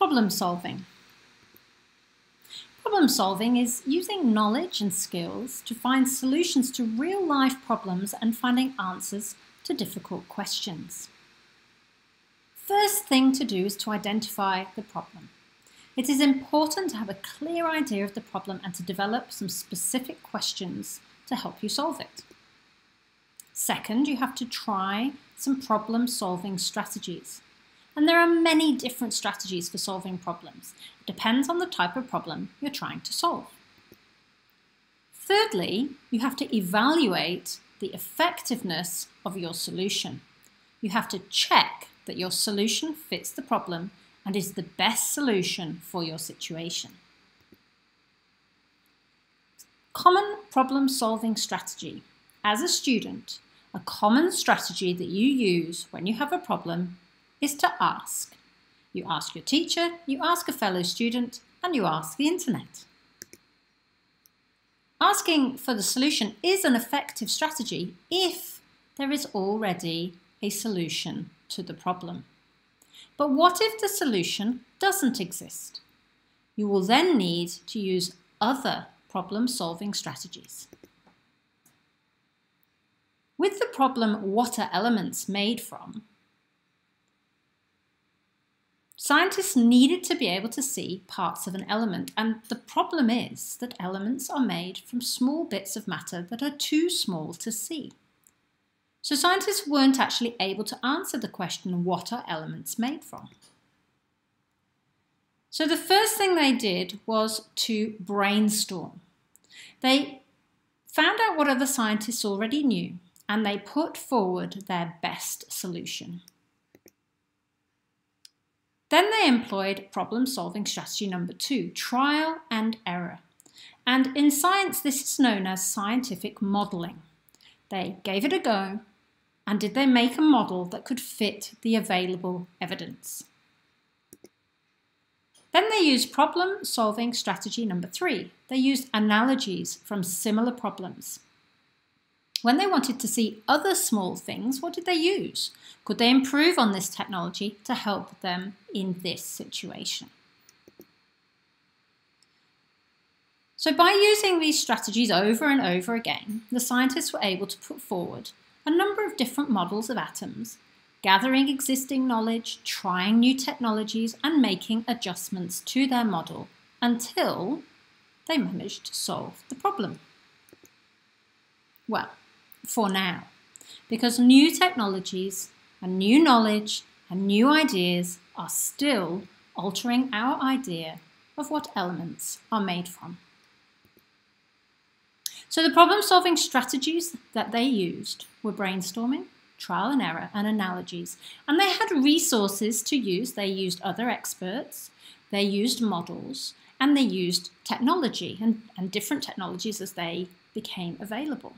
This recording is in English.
Problem solving. Problem solving is using knowledge and skills to find solutions to real-life problems and finding answers to difficult questions. First thing to do is to identify the problem. It is important to have a clear idea of the problem and to develop some specific questions to help you solve it. Second, you have to try some problem-solving strategies. And there are many different strategies for solving problems. It depends on the type of problem you're trying to solve. Thirdly, you have to evaluate the effectiveness of your solution. You have to check that your solution fits the problem and is the best solution for your situation. Common problem-solving strategy. As a student, a common strategy that you use when you have a problem is to ask. You ask your teacher, you ask a fellow student, and you ask the internet. Asking for the solution is an effective strategy if there is already a solution to the problem. But what if the solution doesn't exist? You will then need to use other problem-solving strategies. With the problem, what are elements made from? Scientists needed to be able to see parts of an element, and the problem is that elements are made from small bits of matter that are too small to see. So scientists weren't actually able to answer the question, what are elements made from? So the first thing they did was to brainstorm. They found out what other scientists already knew, and they put forward their best solution. Then they employed problem-solving strategy number 2, trial and error. And in science, this is known as scientific modelling. They gave it a go, and did they make a model that could fit the available evidence? Then they used problem-solving strategy number 3. They used analogies from similar problems. When they wanted to see other small things, what did they use? Could they improve on this technology to help them in this situation? So by using these strategies over and over again, the scientists were able to put forward a number of different models of atoms, gathering existing knowledge, trying new technologies, and making adjustments to their model until they managed to solve the problem. Well, for now, because new technologies and new knowledge and new ideas are still altering our idea of what elements are made from. So the problem-solving strategies that they used were brainstorming, trial and error, and analogies. And they had resources to use. They used other experts, they used models, and they used technology and different technologies as they became available.